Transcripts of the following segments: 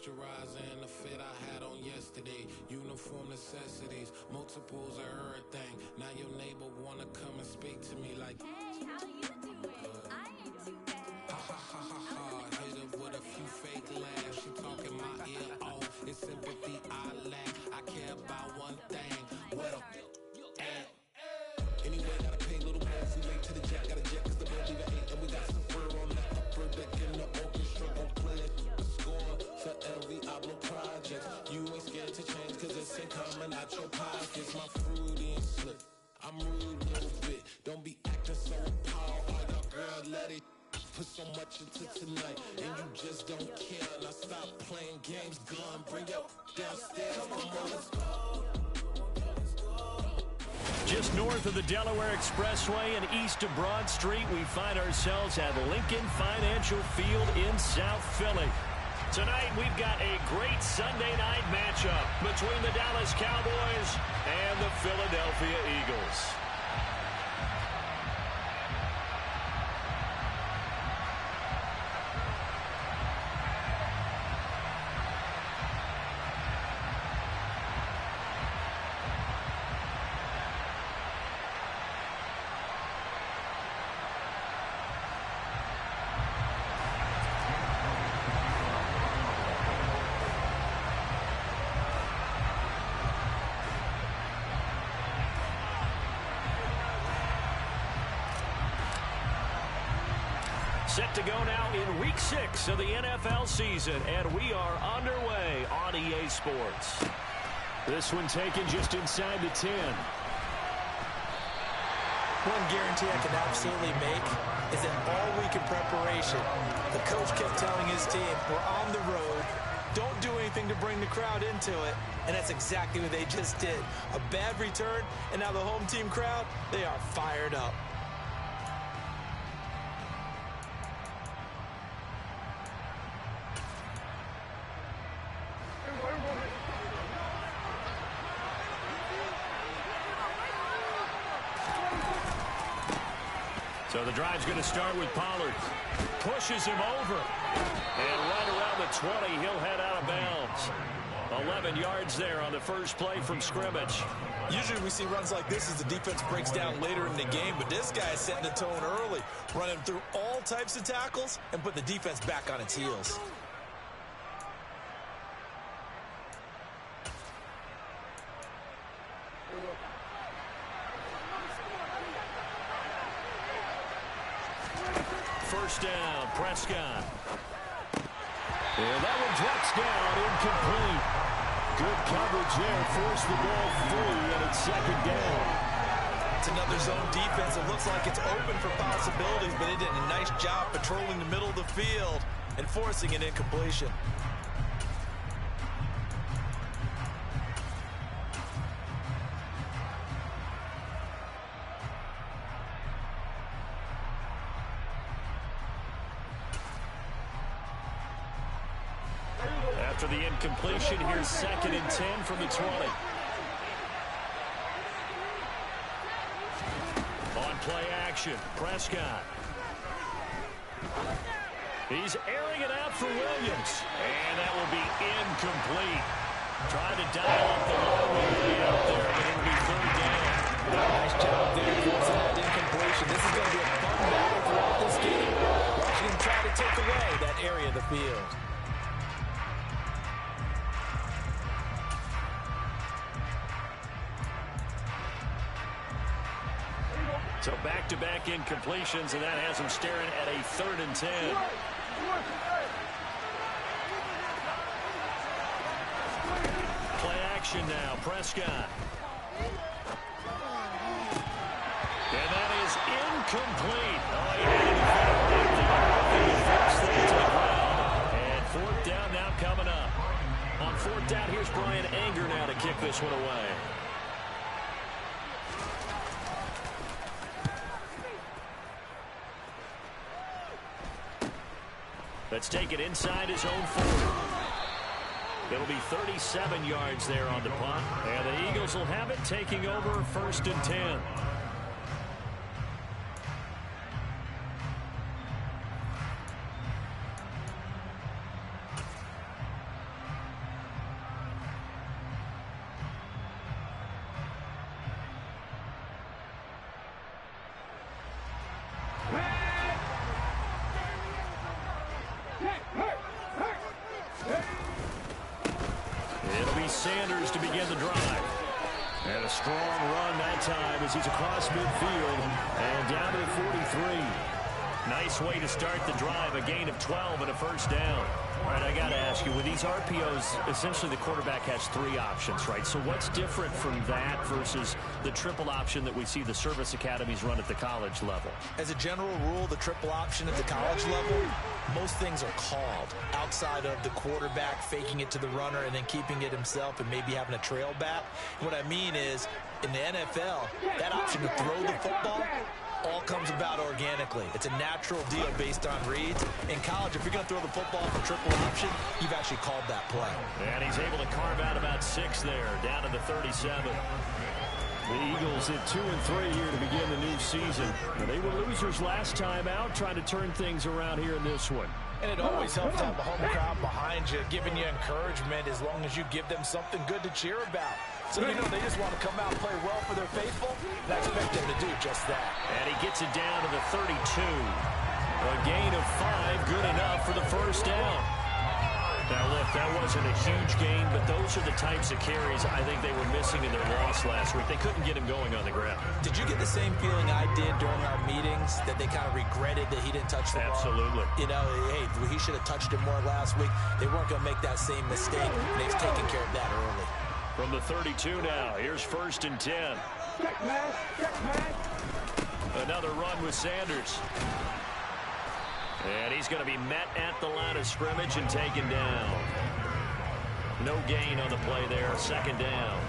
moisturizer and the fit I had on yesterday. Uniform necessities, multiples of everything. Now your neighbor wanna come and speak to me like, hey, how you doing? I ain't too bad. ha ha ha ha ha. Hit her with a few fake laughs. She talking my ear off. It's sympathy I lack. I care about one thing. What a at. Anyway, gotta pay a little more. If we late to the jet, gotta jet cause the boat leave at 8. And we got some fur on the upper deck in the orchestra. Gon' play the score for every album project. You ain't scared to change cause it's ain't coming out your pockets. My fruity and slick. I'm rude a little bit. Don't be acting so appalled. Oh, your girl, let it put so much into tonight. And you just don't care. Now stop playing games. Gun, bring your downstairs. Come on, let's go. Just north of the Delaware Expressway and east of Broad Street, we find ourselves at Lincoln Financial Field in South Philly. Tonight, we've got a great Sunday night matchup between the Dallas Cowboys and the Philadelphia Eagles. Set to go now in Week 6 of the NFL season, and we are underway on EA Sports. This one taken just inside the 10. One guarantee I can absolutely make is that all week in preparation, the coach kept telling his team, we're on the road, don't do anything to bring the crowd into it, and that's exactly what they just did. A bad return, and now the home team crowd, they are fired up. So the drive's going to start with Pollard. Pushes him over. And right around the 20, he'll head out of bounds. 11 yards there on the first play from scrimmage. Usually we see runs like this as the defense breaks down later in the game, but this guy is setting the tone early, running through all types of tackles and put the defense back on its heels. First down, Prescott. And that one drops down, incomplete. Good coverage there, forced the ball free, and it's second down. It's another zone defense. It looks like it's open for possibilities, but they did a nice job patrolling the middle of the field and forcing an incompletion. After the incompletion, here's second and 10 from the 20. On play action, Prescott. He's airing it out for Williams. And that will be incomplete. Trying to dial up the long way out there, but it'll be third down. Nice job there, forcing that incompletion. This is going to be a fun battle throughout this game. Washington trying to take away that area of the field. So back-to-back incompletions, and that has him staring at a third and 10. Play action now, Prescott. And that is incomplete. Oh, he had it to the ground. And fourth down now coming up. On fourth down, here's Brian Anger now to kick this one away. Let's take it inside his own 40. It'll be 37 yards there on the punt. And the Eagles will have it, taking over first and 10. Sanders to begin the drive. And a strong run that time as he's across midfield and down to the 43. Nice way to start the drive, a gain of 12 and a first down. All right, I got to ask you, with these RPOs, essentially the quarterback has 3 options, right? So what's different from that versus the triple option that we see the service academies run at the college level? As a general rule, the triple option at the college level, most things are called outside of the quarterback faking it to the runner and then keeping it himself and maybe having a trail back. What I mean is, in the NFL, that option to throw the football all comes about organically. It's a natural deal based on reads. In college, if you're going to throw the football for triple option, you've actually called that play. And he's able to carve out about 6 there, down to the 37. The Eagles at 2-3 here to begin the new season. They were losers last time out, trying to turn things around here in this one. And it always helps to have the home crowd behind you, giving you encouragement as long as you give them something good to cheer about. So, you know, they just want to come out and play well for their faithful, and I expect them to do just that. And he gets it down to the 32. A gain of 5, good enough for the first down. Now, look, that wasn't a huge gain, but those are the types of carries I think they were missing in their loss last week. They couldn't get him going on the ground. Did you get the same feeling I did during our meetings, that they kind of regretted that he didn't touch the ball? Absolutely. You know, hey, he should have touched it more last week. They weren't going to make that same mistake, and they've taken care of that early. From the 32 now, here's 1st and 10. Check, man. Check, man. Another run with Sanders. And he's going to be met at the line of scrimmage and taken down. No gain on the play there, 2nd down.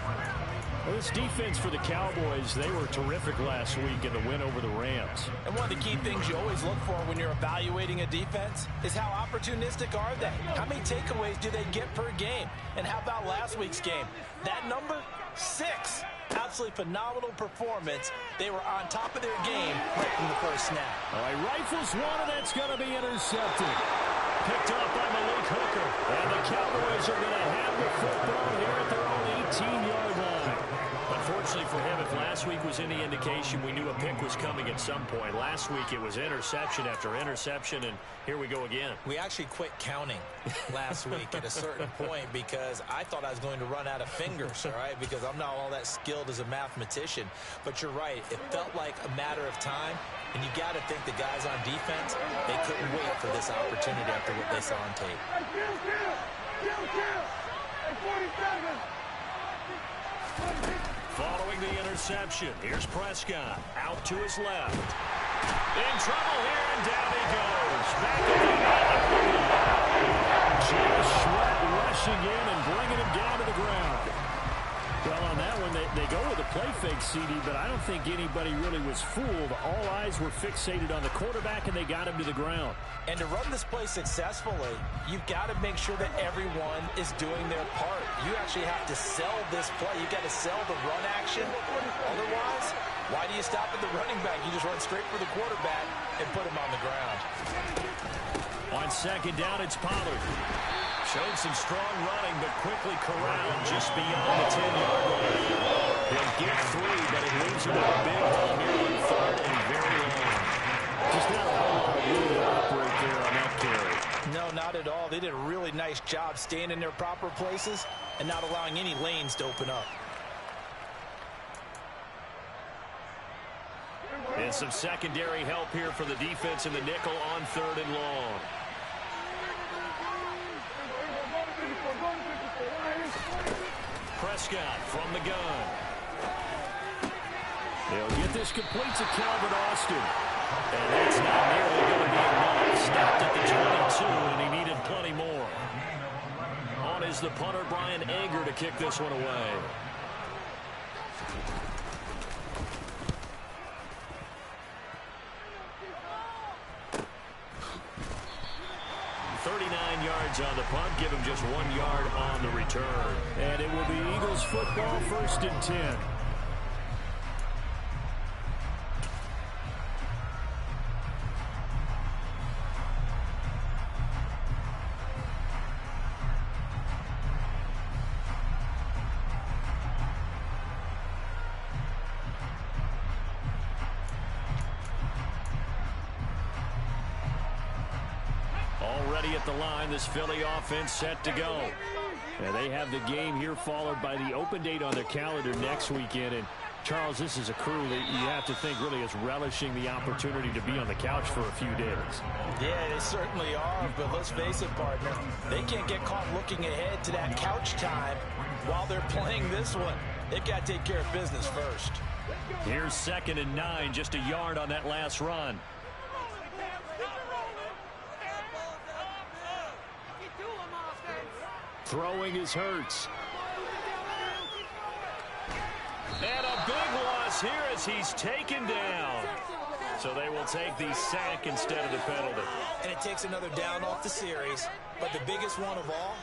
Well, this defense for the Cowboys, they were terrific last week in the win over the Rams. And one of the key things you always look for when you're evaluating a defense is how opportunistic are they? How many takeaways do they get per game? And how about last week's game? That number, 6. Absolutely phenomenal performance. They were on top of their game right from the first snap. All right, rifles one, and that's going to be intercepted. Picked up by Malik Hooker. And the Cowboys are going to have the football here at their own 18-yard line. Unfortunately for him, if last week was any indication, we knew a pick was coming at some point. Last week it was interception after interception, and here we go again. We actually quit counting last week at a certain point because I thought I was going to run out of fingers, all right, because I'm not all that skilled as a mathematician. But you're right. It felt like a matter of time, and you got to think the guys on defense, they couldn't wait for this opportunity after what they saw on tape. Hey, 47. Following the interception, here's Prescott out to his left. In trouble here, and down he goes. Back at the Just Sweat rushing in and bringing him down to the ground. Well, on that one, they go with a play fake, CD, but I don't think anybody really was fooled. All eyes were fixated on the quarterback, and they got him to the ground. And to run this play successfully, you've got to make sure that everyone is doing their part. You actually have to sell this play. You've got to sell the run action. Otherwise, why do you stop at the running back? You just run straight for the quarterback and put him on the ground. On 2nd down, it's Pollard. Showed some strong running, but quickly corralled just beyond the 10-yard line. He'll get 3, but it leaves him with a big hole here on 3rd and very long. Just not a whole lot of room to operate there on that carry. No, not at all. They did a really nice job staying in their proper places and not allowing any lanes to open up. And some secondary help here for the defense in the nickel on 3rd and long. Prescott from the gun. They'll get this complete to Calvin Austin. And that's not nearly going to be enough. Stopped at the 22, and he needed plenty more. On is the punter, Brian Anger, to kick this one away. On the punt, give him just 1 yard on the return. And it will be Eagles football, 1st and 10. Already at the line, this Philly offense set to go. And they have the game here followed by the open date on their calendar next weekend. And Charles, this is a crew that you have to think really is relishing the opportunity to be on the couch for a few days. Yeah, they certainly are, but let's face it, partner. They can't get caught looking ahead to that couch time while they're playing this one. They've got to take care of business first. Here's 2nd and 9, just a yard on that last run. Throwing is Hurts. And a big loss here as he's taken down. So they will take the sack instead of the penalty. And it takes another down off the series. But the biggest one of all,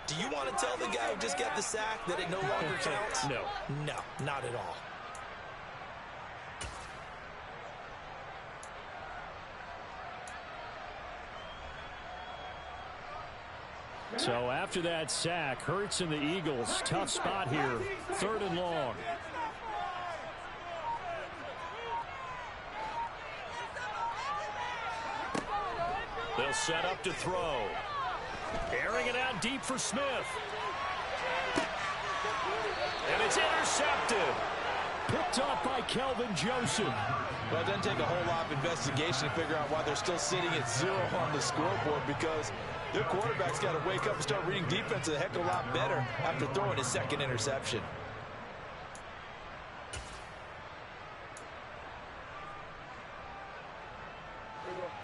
do you want to tell the guy who just got the sack that it no longer counts? No. No, not at all. So after that sack, Hurts and the Eagles, tough spot here, 3rd and long. They'll set up to throw. Airing it out deep for Smith. And it's intercepted. Picked off by Kelvin Joseph. Well, it doesn't take a whole lot of investigation to figure out why they're still sitting at 0 on the scoreboard, because their quarterback's got to wake up and start reading defense a heck of a lot better after throwing his 2nd interception.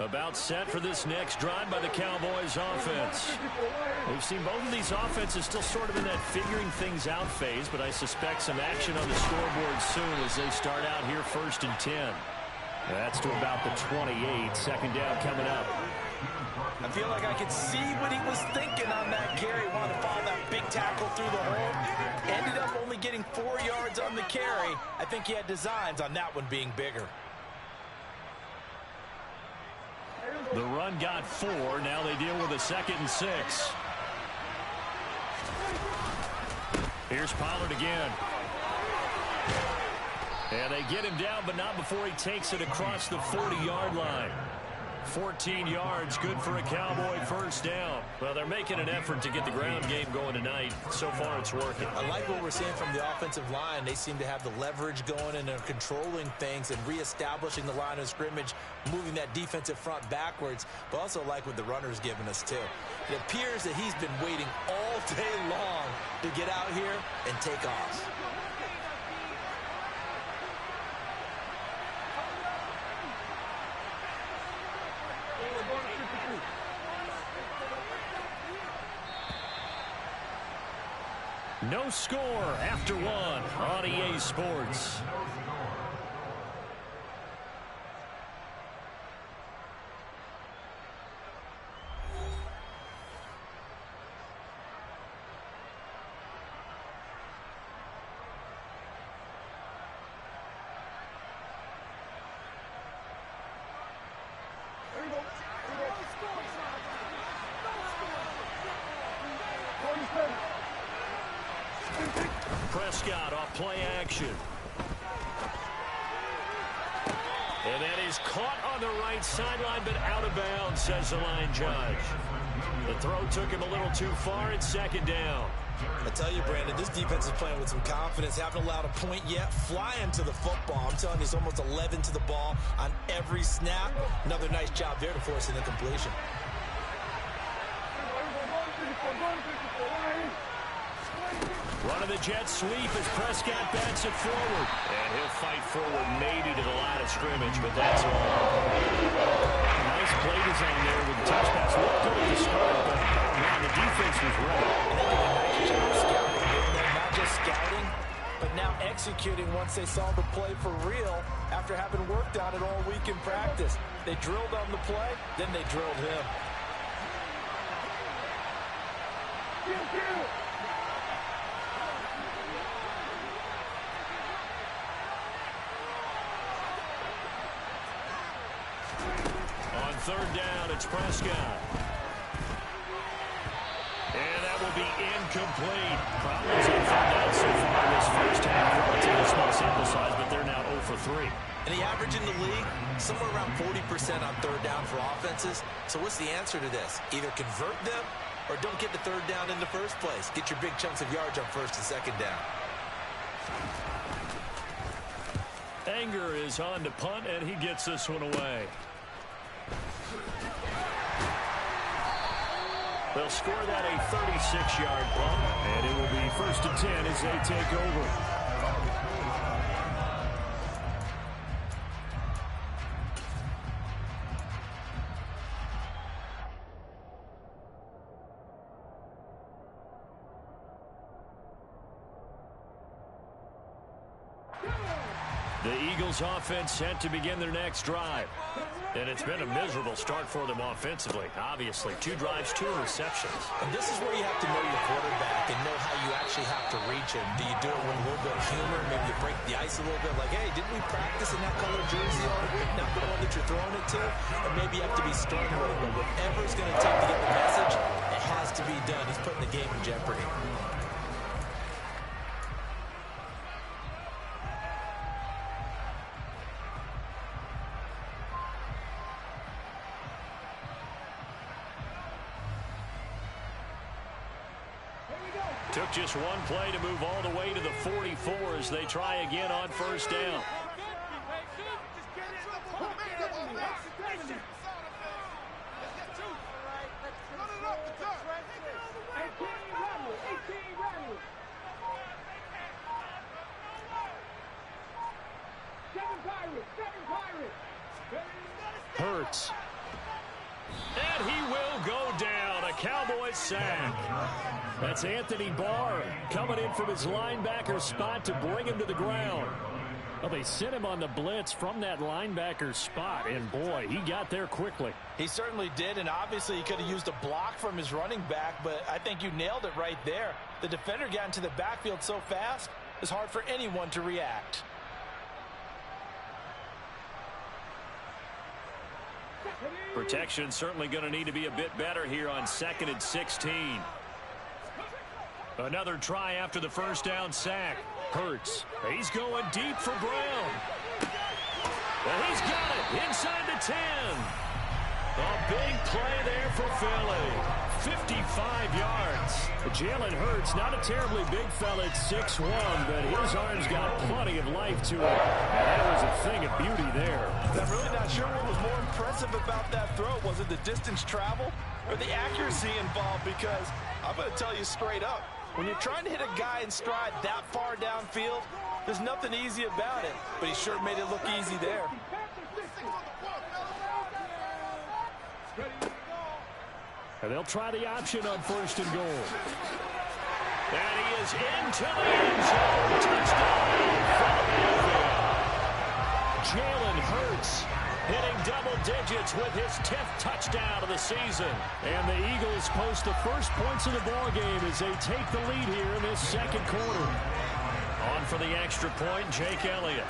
About set for this next drive by the Cowboys offense. We've seen both of these offenses still sort of in that figuring things out phase, but I suspect some action on the scoreboard soon as they start out here 1st and 10. That's to about the 28. 2nd down coming up. I feel like I could see what he was thinking on that carry. Wanted to follow that big tackle through the hole. Ended up only getting 4 yards on the carry. I think he had designs on that one being bigger. The run got 4. Now they deal with a 2nd and 6. Here's Pollard again. And they get him down, but not before he takes it across the 40-yard line. 14 yards, good for a Cowboy 1st down. Well, they're making an effort to get the ground game going tonight. So far, it's working. I like what we're seeing from the offensive line. They seem to have the leverage going and they're controlling things and reestablishing the line of scrimmage, moving that defensive front backwards, but also like what the runner's giving us, too. It appears that he's been waiting all day long to get out here and take off. No score after 1 on EA Sports. Prescott off play action. And that is caught on the right sideline, but out of bounds, says the line judge. The throw took him a little too far. It's 2nd down. I tell you, Brandon, this defense is playing with some confidence. Haven't allowed a point yet. Flying to the football. I'm telling you, it's almost 11 to the ball on every snap. Another nice job there to force an incompletion. Running the jet sweep as Prescott bats it forward. And he'll fight forward maybe to the line of scrimmage, but that's all. Nice play design there with the touch pass. Looked good at the start, but man, the defense was ready. And they did a nice job scouting, didn't they? Not just scouting, but now executing once they saw the play for real after having worked on it all week in practice. They drilled on the play, then they drilled him. On 3rd down, it's Prescott. And that will be incomplete. Problems on 3rd down so far in this first half. Relatively small sample size, but they're now 0 for 3. And he average in the league, somewhere around 40% on third down for offenses. So what's the answer to this? Either convert them or don't get the third down in the first place. Get your big chunks of yards on first and second down. Anger is on to punt, and he gets this one away. They'll score that a 36-yard punt, and it will be 1st and 10 as they take over. The Eagles offense set to begin their next drive. And it's been a miserable start for them offensively. Obviously, 2 drives, 2 receptions. And this is where you have to know your quarterback and know how you actually have to reach him. Do you do it with a little bit of humor? Maybe you break the ice a little bit like, hey, didn't we practice in that color jersey all week? Not the one that you're throwing it to. And maybe you have to be stern with it. But whatever it's going to take to get the message, it has to be done. He's putting the game in jeopardy. Took just one play to move all the way to the 44 as they try again on first down. Hurts. And he will go down. A Cowboys sack. That's Anthony Barr coming in from his linebacker spot to bring him to the ground. Well, they sent him on the blitz from that linebacker spot, and boy, he got there quickly. He certainly did, and obviously he could have used a block from his running back, but I think you nailed it right there. The defender got into the backfield so fast, it's hard for anyone to react. Protection certainly going to need to be a bit better here on 2nd and 16. Another try after the first down sack. Hurts. He's going deep for Brown. And he's got it inside the 10. A big play there for Philly. 55 yards. Jalen Hurts, not a terribly big fella at 6'1", but his arm's got plenty of life to it. And that was a thing of beauty there. I'm really not sure what was more impressive about that throw. Was it the distance traveled or the accuracy involved? Because I'm going to tell you straight up, when you're trying to hit a guy in stride that far downfield, there's nothing easy about it. But he sure made it look easy there. And they'll try the option on 1st and goal. And he is into the end zone. Touchdown, Philadelphia. Jalen Hurts hitting double digits with his 10th touchdown of the season. And the Eagles post the first points of the ball game as they take the lead here in this second quarter. On for the extra point, Jake Elliott.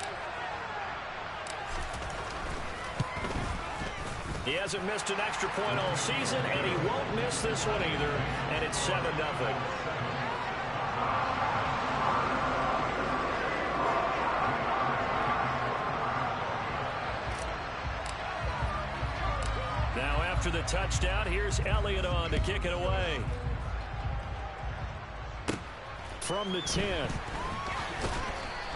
He hasn't missed an extra point all season, and he won't miss this one either. And it's 7-0. Now after the touchdown, here's Elliott on to kick it away. From the 10.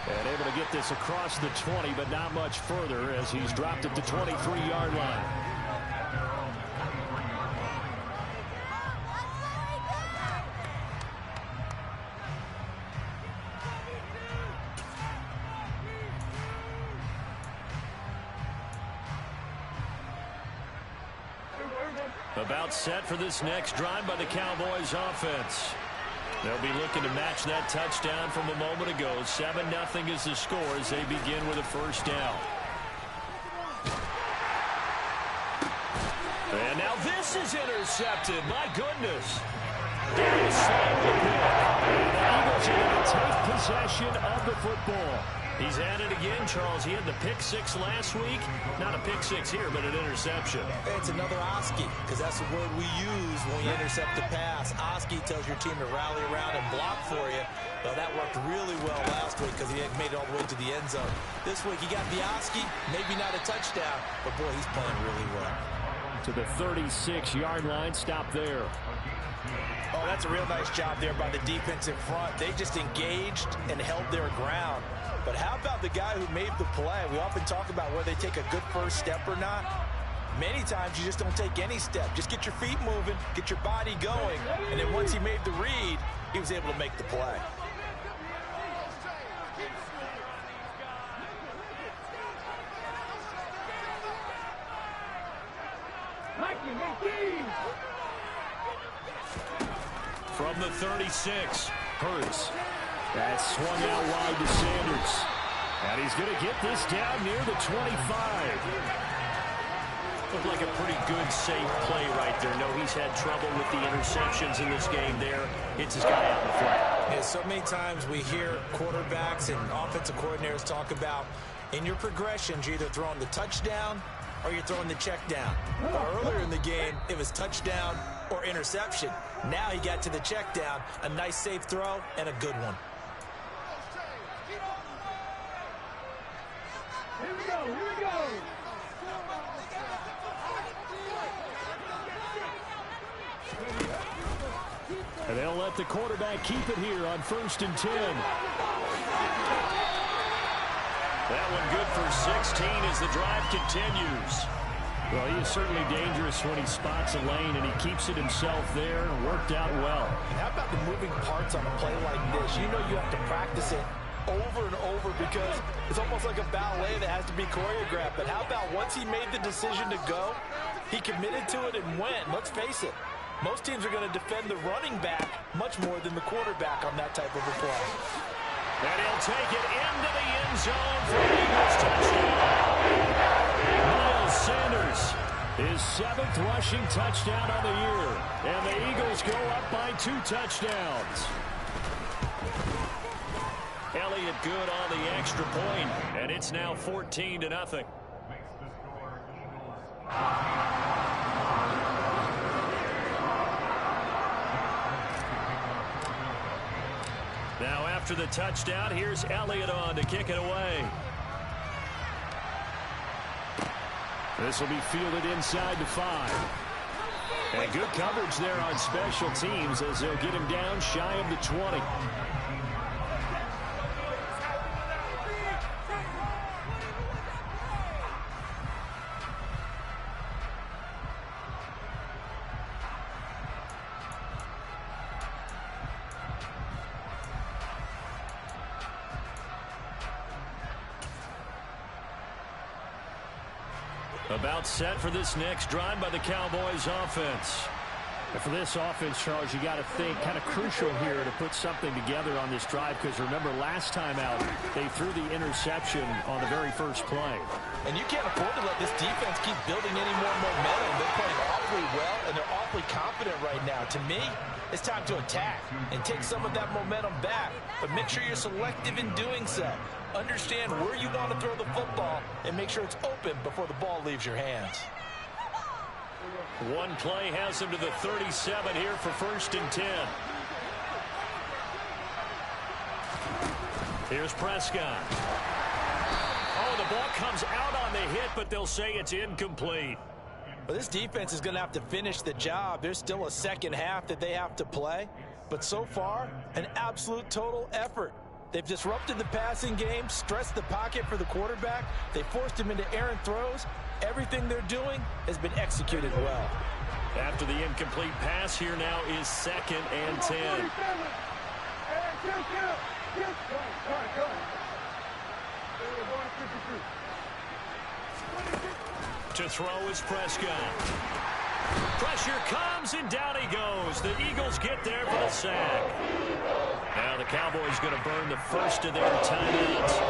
And able to get this across the 20, but not much further as he's dropped at the 23-yard line. About set for this next drive by the Cowboys offense. They'll be looking to match that touchdown from a moment ago. 7-0 is the score as they begin with a first down. And now this is intercepted. My goodness. Down the side of the pit. And the Eagles are going to take possession of the football. He's at it again, Charles. He had the pick six last week. Not a pick six here, but an interception. It's another Oski, because that's the word we use when we intercept the pass. Oski tells your team to rally around and block for you. Well, that worked really well last week because he had made it all the way to the end zone. This week he got the Oski, maybe not a touchdown, but boy, he's playing really well. To the 36-yard line, stop there. Oh, that's a real nice job there by the defense in front. They just engaged and held their ground. But how about the guy who made the play? We often talk about whether they take a good first step or not. Many times you just don't take any step. Just get your feet moving, get your body going, and then once he made the read, he was able to make the play. From the 36, Hurts. That's swung out wide to Sanders. And he's going to get this down near the 25. Looked like a pretty good, safe play right there. No, he's had trouble with the interceptions in this game there. Hits his guy out in the flat. Yeah, so many times we hear quarterbacks and offensive coordinators talk about in your progressions, you're either throwing the touchdown or you're throwing the check down. Earlier in the game, it was touchdown or interception. Now he got to the check down, a nice safe throw and a good one. Here we go, here we go. And they'll let the quarterback keep it here on 1st and 10. That one good for 16 as the drive continues. Well, he is certainly dangerous when he spots a lane and he keeps it himself there. Worked out well. And how about the moving parts on a play like this? You know you have to practice it over and over because it's almost like a ballet that has to be choreographed. But how about once he made the decision to go, he committed to it and went. Let's face it, most teams are going to defend the running back much more than the quarterback on that type of a play. And he'll take it into the end zone for the Eagles touchdown. Miles Sanders, his 7th rushing touchdown on the year. And the Eagles go up by 2 touchdowns. Elliott good on the extra point, and it's now 14-0. Now after the touchdown, here's Elliott on to kick it away. This will be fielded inside the 5. And good coverage there on special teams as they'll get him down shy of the 20. About set for this next drive by the Cowboys offense. And for this offense, Charles, you got to think kind of crucial here to put something together on this drive because remember last time out they threw the interception on the very first play. And you can't afford to let this defense keep building any more momentum. They're playing awfully well and they're awfully confident right now. To me, it's time to attack and take some of that momentum back, but make sure you're selective in doing so. Understand where you want to throw the football and make sure it's open before the ball leaves your hands. One play has him to the 37 here for 1st and 10. Here's Prescott. Oh, the ball comes out on the hit, but they'll say it's incomplete. Well, this defense is going to have to finish the job. There's still a second half that they have to play. But so far, an absolute total effort. They've disrupted the passing game, stressed the pocket for the quarterback. They forced him into errant throws. Everything they're doing has been executed well. After the incomplete pass, here now is 2nd and 10. To throw is Prescott. Pressure comes and down he goes. The Eagles get there for the sack. Now the Cowboys going to burn the first of their timeouts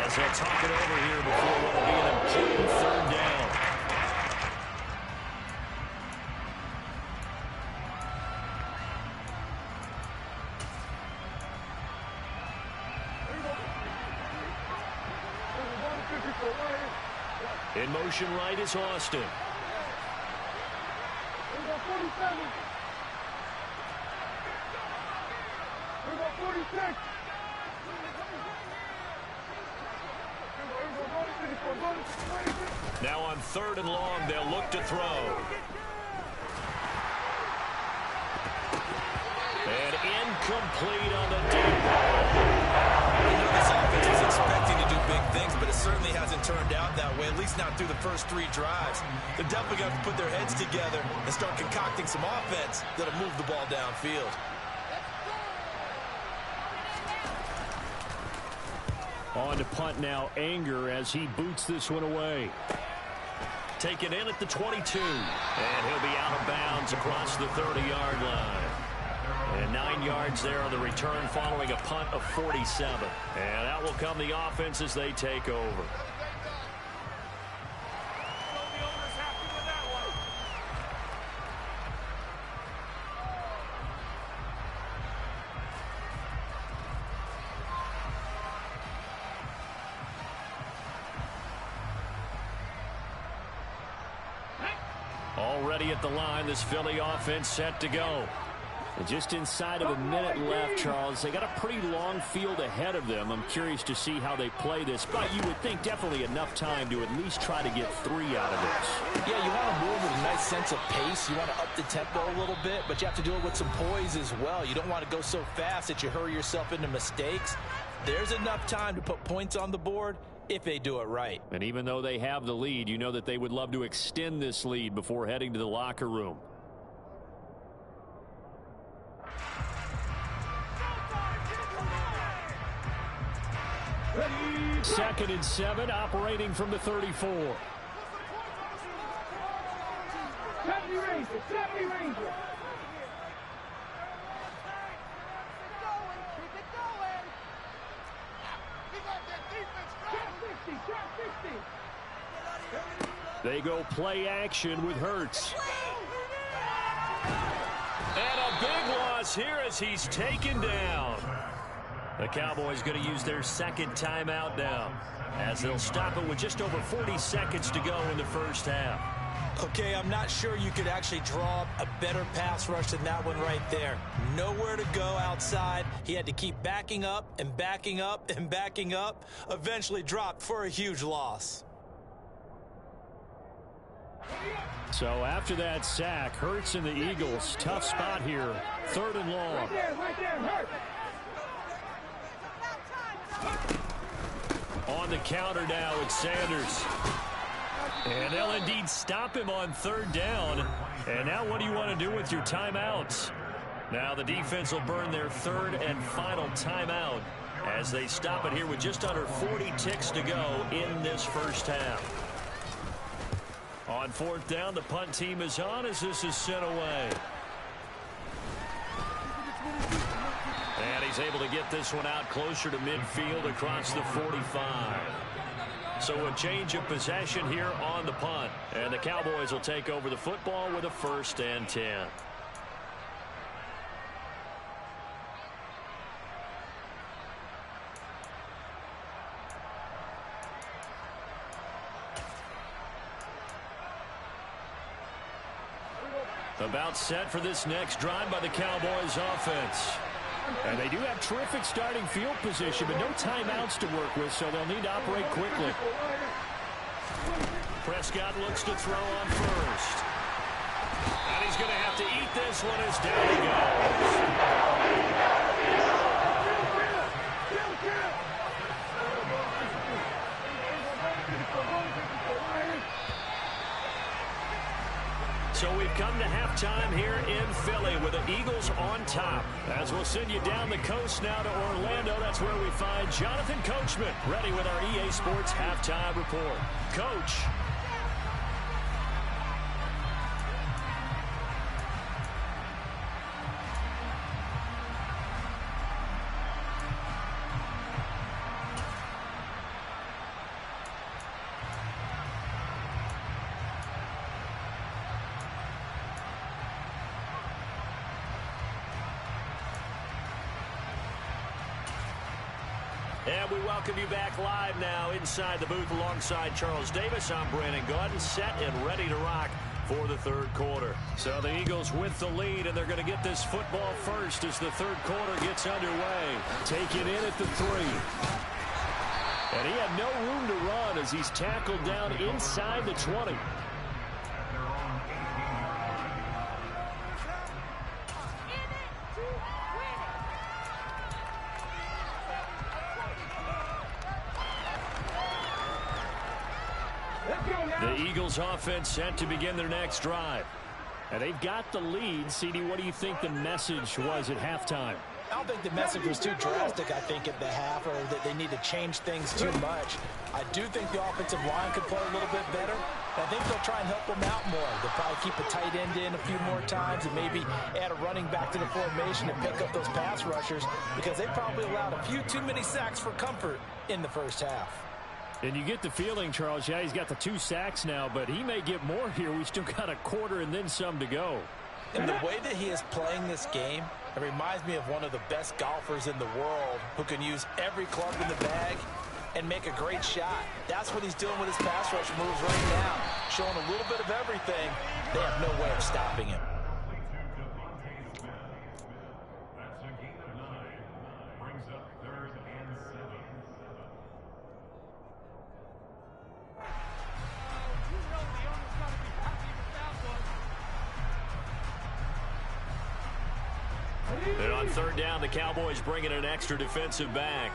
as they'll talk it over here before what will be an important 3rd down. In motion right is Austin. Now on 3rd and long, they'll look to throw. And incomplete on the deep ball. This offense was expecting to do big things, but it certainly hasn't turned out that way, at least not through the first 3 drives. They're definitely going to have to put their heads together and start concocting some offense that'll move the ball downfield. On to punt now, Anger, as he boots this one away. Taken in at the 22. And he'll be out of bounds across the 30-yard line. And 9 yards there on the return following a punt of 47. And out will come the offense as they take over. Already at the line, this Philly offense set to go. And just inside of a minute left, Charles. They got a pretty long field ahead of them. I'm curious to see how they play this, but you would think definitely enough time to at least try to get 3 out of this. Yeah, you want to move with a nice sense of pace. You want to up the tempo a little bit, but you have to do it with some poise as well. You don't want to go so fast that you hurry yourself into mistakes. There's enough time to put points on the board if they do it right. And even though they have the lead, you know that they would love to extend this lead before heading to the locker room. Second and 7, operating from the 34. They go play action with Hurts. And a big loss here as he's taken down. The Cowboys going to use their 2nd timeout now, as they'll stop it with just over 40 seconds to go in the first half. Okay, I'm not sure you could actually draw a better pass rush than that one right there. Nowhere to go outside. He had to keep backing up and backing up and backing up. Eventually dropped for a huge loss. So after that sack, Hurts and the Eagles, tough spot here. 3rd and long. Right there, Hurts. On the counter now, it's Sanders. And they'll indeed stop him on 3rd down. And now what do you want to do with your timeouts? Now the defense will burn their 3rd and final timeout as they stop it here with just under 40 ticks to go in this first half. On 4th down, the punt team is on as this is sent away. And he's able to get this one out closer to midfield across the 45. So a change of possession here on the punt. And the Cowboys will take over the football with a 1st and 10. About set for this next drive by the Cowboys offense. And they do have terrific starting field position, but no timeouts to work with, so they'll need to operate quickly. Prescott looks to throw on 1st. And he's going to have to eat this one as down he goes. So we've come to halftime here in Philly with the Eagles on top. As we'll send you down the coast now to Orlando, that's where we find Jonathan Coachman ready with our EA Sports halftime report. Coach. And we welcome you back live now inside the booth alongside Charles Davis. I'm Brandon Gaudin, set and ready to rock for the third quarter. So the Eagles with the lead, and they're going to get this football first as the third quarter gets underway. Taken in at the 3. And he had no room to run as he's tackled down inside the 20. The Eagles offense set to begin their next drive. And they've got the lead. CD, what do you think the message was at halftime? I don't think the message was too drastic, I think, at the half, or that they need to change things too much. I do think the offensive line could play a little bit better. I think they'll try and help them out more. They'll probably keep a tight end in a few more times and maybe add a running back to the formation and pick up those pass rushers, because they probably allowed a few too many sacks for comfort in the first half. And you get the feeling, Charles, yeah, he's got the 2 sacks now, but he may get more here. We still got a quarter and then some to go. And the way that he is playing this game, it reminds me of one of the best golfers in the world who can use every club in the bag and make a great shot. That's what he's doing with his pass rush moves right now, showing a little bit of everything. They have no way of stopping him. And on third down, the Cowboys bringing an extra defensive back.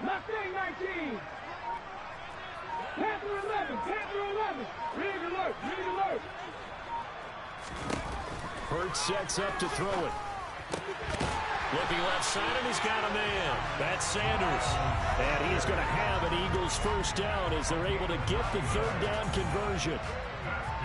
Left wing 19. Panther 11. Panther 11. Read alert. Read alert. Hurts sets up to throw it. Looking left side, and he's got a man. That's Sanders. And he is going to have an Eagles first down as they're able to get the third down conversion.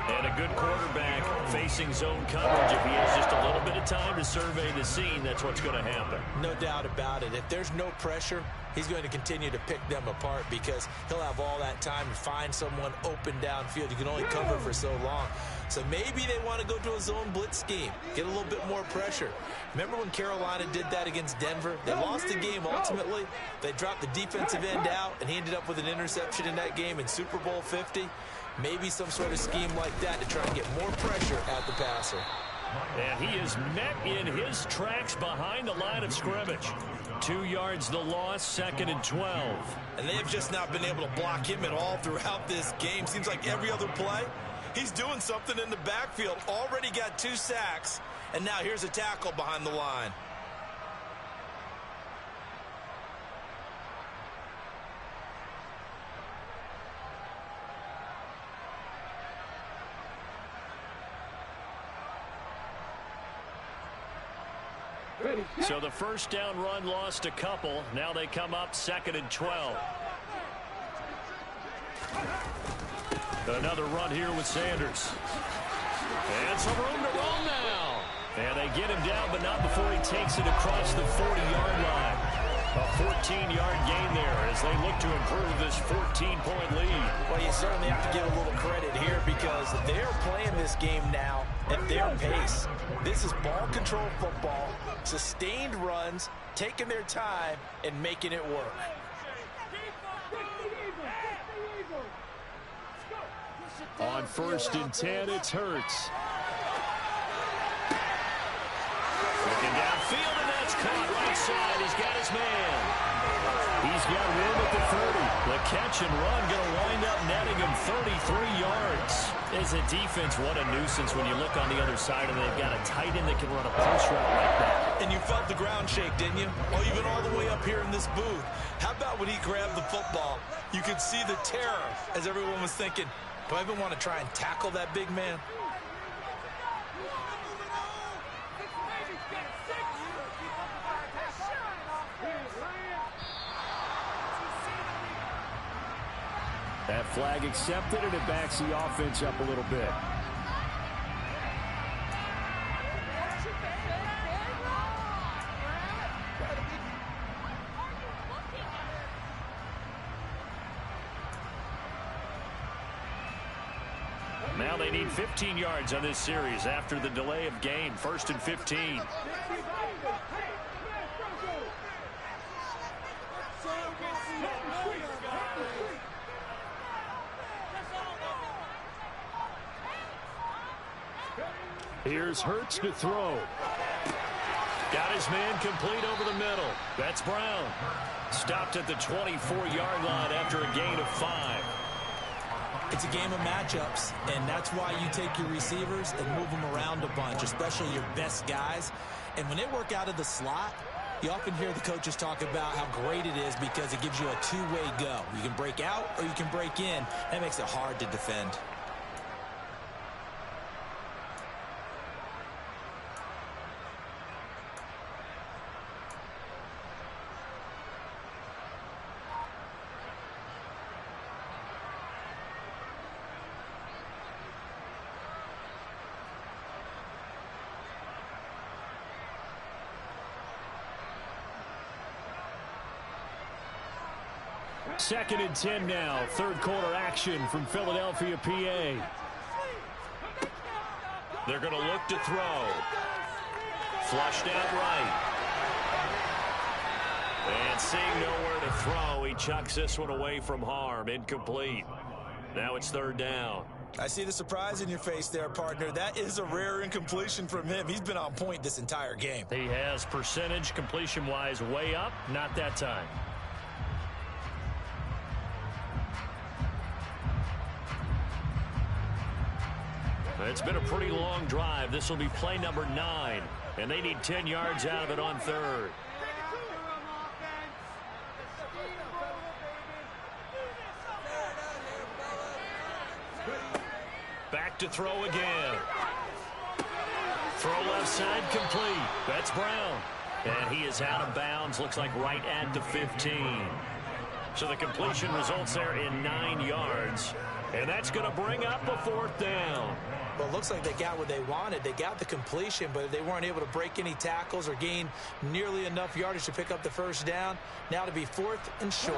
And a good quarterback facing zone coverage. If he has just a little bit of time to survey the scene, that's what's going to happen. No doubt about it. If there's no pressure, he's going to continue to pick them apart because he'll have all that time to find someone open downfield. You can only cover for so long. So maybe they want to go to a zone blitz scheme, get a little bit more pressure. Remember when Carolina did that against Denver? They lost the game ultimately. They dropped the defensive end out, and he ended up with an interception in that game in Super Bowl 50. Maybe some sort of scheme like that to try and get more pressure at the passer. And he is met in his tracks behind the line of scrimmage. 2 yards the loss, 2nd and 12. And they have just not been able to block him at all throughout this game. Seems like every other play, he's doing something in the backfield. Already got 2 sacks, and now here's a tackle behind the line. So the first down run lost a couple. Now they come up 2nd and 12. Another run here with Sanders. And some room to roll now. And they get him down, but not before he takes it across the 40-yard line. A 14-yard gain there as they look to improve this 14-point lead. Well, you certainly have to give a little credit here because they're playing this game now at their pace. This is ball control football, sustained runs, taking their time, and making it work. On 1st and 10, it's Hurts. Looking downfield, and that's caught right side. He's got his man. He's got room at the 30. The catch and run going to wind up netting him 33 yards. As a defense, what a nuisance when you look on the other side and they've got a tight end that can run a post route like that. And you felt the ground shake, didn't you? Oh, even all the way up here in this booth. How about when he grabbed the football? You could see the terror as everyone was thinking, do I even want to try and tackle that big man? That flag accepted, and it backs the offense up a little bit. Now they need 15 yards on this series after the delay of game. 1st and 15. Here's Hurts to throw. Got his man complete over the middle. That's Brown. Stopped at the 24-yard line after a gain of 5. It's a game of matchups, and that's why you take your receivers and move them around a bunch, especially your best guys. And when they work out of the slot, you often hear the coaches talk about how great it is because it gives you a two-way go. You can break out or you can break in. That makes it hard to defend. Second and 10 now. Third quarter action from Philadelphia, PA. They're going to look to throw. Flushed out right. And seeing nowhere to throw, he chucks this one away from harm. Incomplete. Now it's 3rd down. I see the surprise in your face there, partner. That is a rare incompletion from him. He's been on point this entire game. He has percentage completion-wise way up. Not that time. It's been a pretty long drive. This will be play number 9, and they need 10 yards out of it on 3rd. Back to throw again. Throw left side complete. That's Brown. And he is out of bounds. Looks like right at the 15. So the completion results there in 9 yards. And that's going to bring up a 4th down. Well, it looks like they got what they wanted. They got the completion, but they weren't able to break any tackles or gain nearly enough yardage to pick up the 1st down. Now to be 4th and short.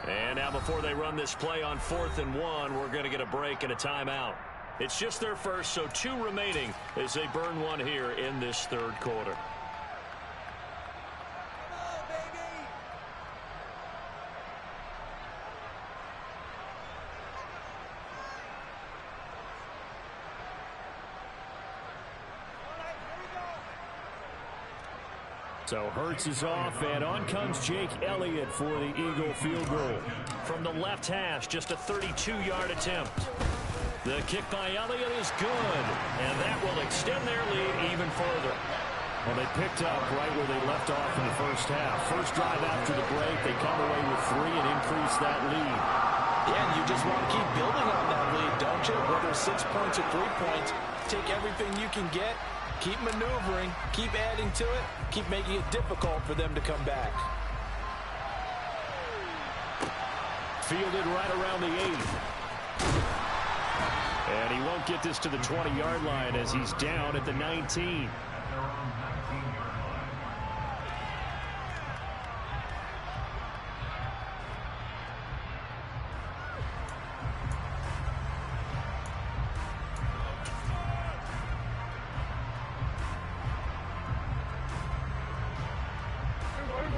And now before they run this play on 4th and 1, we're going to get a break and a timeout. It's just their first, so 2 remaining as they burn one here in this 3rd quarter. So Hurts is off, and on comes Jake Elliott for the Eagle field goal. From the left hash, just a 32-yard attempt. The kick by Elliott is good, and that will extend their lead even further. Well, they picked up right where they left off in the first half. First drive after the break, they come away with 3 and increase that lead. Yeah, and you just want to keep building on that lead, don't you? Whether it's 6 points or 3 points, take everything you can get, keep maneuvering, keep adding to it, keep making it difficult for them to come back. Fielded right around the 8. And he won't get this to the 20-yard line as he's down at the 19.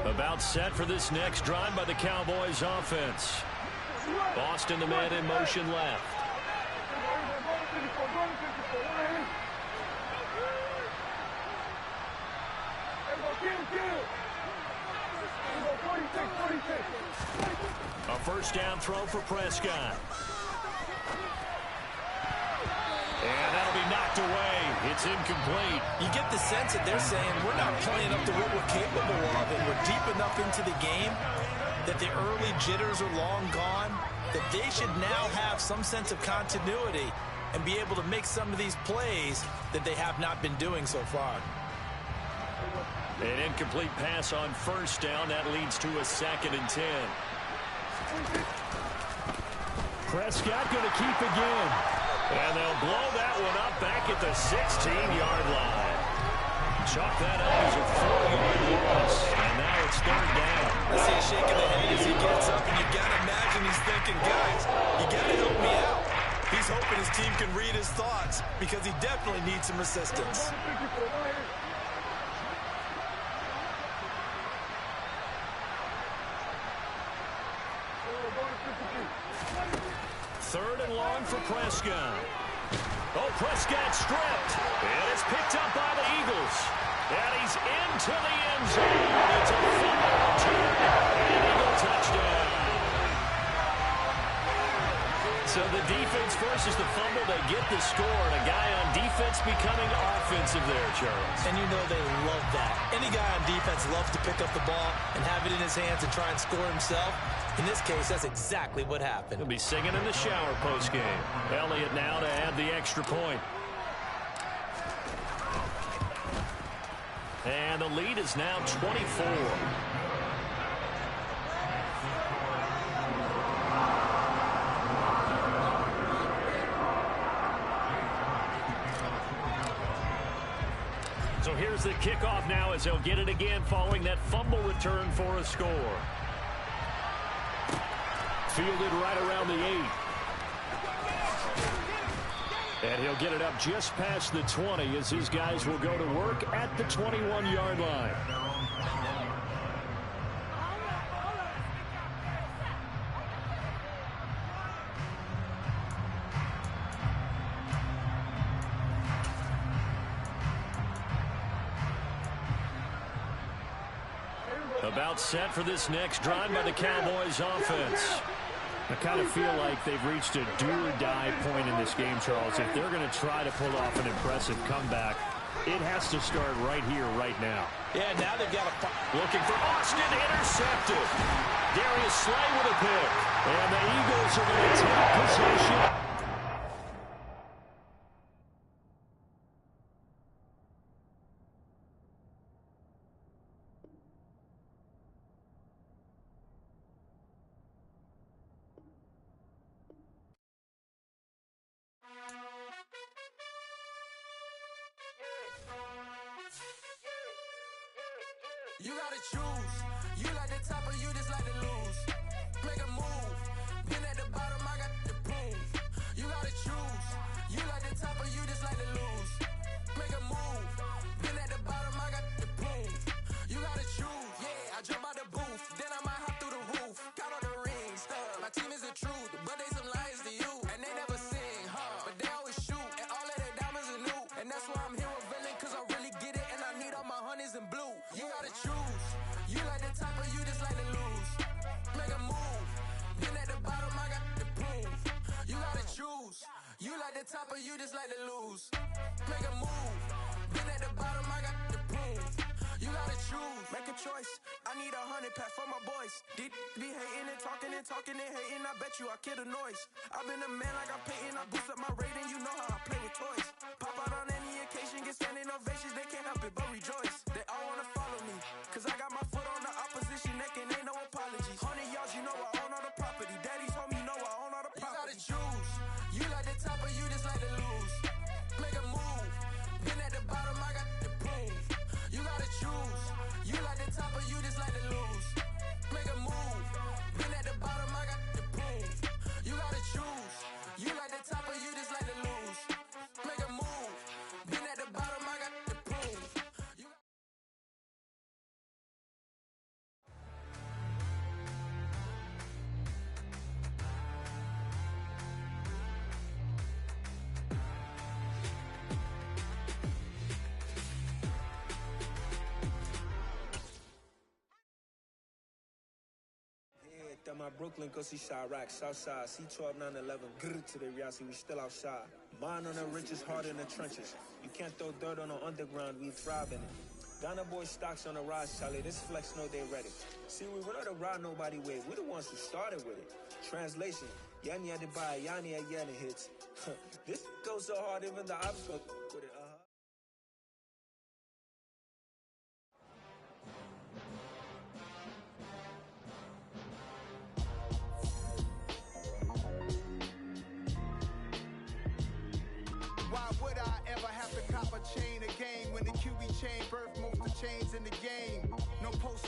About set for this next drive by the Cowboys offense. Boston, the man in motion left. A first down throw for Prescott. And that'll be knocked away. It's incomplete. You get the sense that they're saying we're not playing up to what we're capable of, and we're deep enough into the game that the early jitters are long gone, that they should now have some sense of continuity and be able to make some of these plays that they have not been doing so far. An incomplete pass on first down. That leads to a 2nd and 10. Prescott going to keep again. blow that one up back at the 16-yard line. Chalk that up as a 4-yard loss, and now it's third down. I see a shake of the head as he gets up, and you got to imagine he's thinking, guys, you got to help me out. He's hoping his team can read his thoughts because he definitely needs some assistance. Third and long for Prescott. Oh, Prescott stripped. And it's picked up by the Eagles. And he's into the end zone. It's a fumble return. And an Eagle touchdown. So the defense forces the fumble. They get the score. And a guy on defense becoming offensive there, Charles. And you know they love that. Any guy on defense loves to pick up the ball and have it in his hands and try and score himself. In this case, that's exactly what happened. He'll be singing in the shower postgame. Elliott now to add the extra point. And the lead is now 24. So here's the kickoff now as they'll get it again following that fumble return for a score. Fielded right around the 8. And he'll get it up just past the 20 as his guys will go to work at the 21-yard line. About set for this next drive by the Cowboys offense. I kind of feel like they've reached a do-or-die point in this game, Charles. If they're going to try to pull off an impressive comeback, it has to start right here, right now. Yeah, now they've got a... Looking for Austin, intercepted. Darius Slay with a pick. And the Eagles are going to take possession. You gotta choose. You like the top or you just like to lose. Make a move. Been at the bottom, I got the proof. You gotta choose. You like the top or you just like to lose. Make a move. Been at the bottom, I got the proof. You gotta choose. Yeah, I jump out the booth. Then I might hop through the roof. Count all the rings. My team is the truth, but they some liars to you. And they never sing, but they always shoot. And all of their diamonds are new. And that's why I'm here with villain, cause I really get it. And I need all my honeys in blue. You gotta choose. You like the top or you just like to lose. Make a move. Been at the bottom, I got the proof. You gotta choose. You like the top or you just like to lose. Make a move. Been at the bottom, I got the proof. You gotta choose. Make a choice. I need 100 pack for my boys. Be hating and talking and hating. I bet you I kill the noise. I've been a man like I'm painting. I boost up my rating. You know how I play with toys. Pop out on any occasion, get standing ovations. They can't help it but rejoice. They all wanna follow me, cause I got my foot on the opposition neck and ain't no apologies. 100 yards, you know I own all the property. Daddy's home, you know I own all the property. You gotta choose. You like the top or you just like to lose. Make a move. Been at the bottom, I got the proof. You gotta choose. You like the top or you just like to lose. Make a move. Been at the bottom, I got the proof. You gotta choose. You like the top or you just like to lose. Make a move. Been at the bottom, I got the proof. My Brooklyn, go see Chirac, Southside, C12, 911, grr to the Riasi, we still outside. Mine on the richest, heart in the trenches. You can't throw dirt on the underground, we thrive in it. Ghana boy stocks on the rise, Charlie, this flex know they ready. See, we were not to ride nobody with, we the ones who started with it. Translation, Yani had to buy, Yani had Yanni hits. This goes so hard, even the ops go with it, chain birth most of chains in the game. No post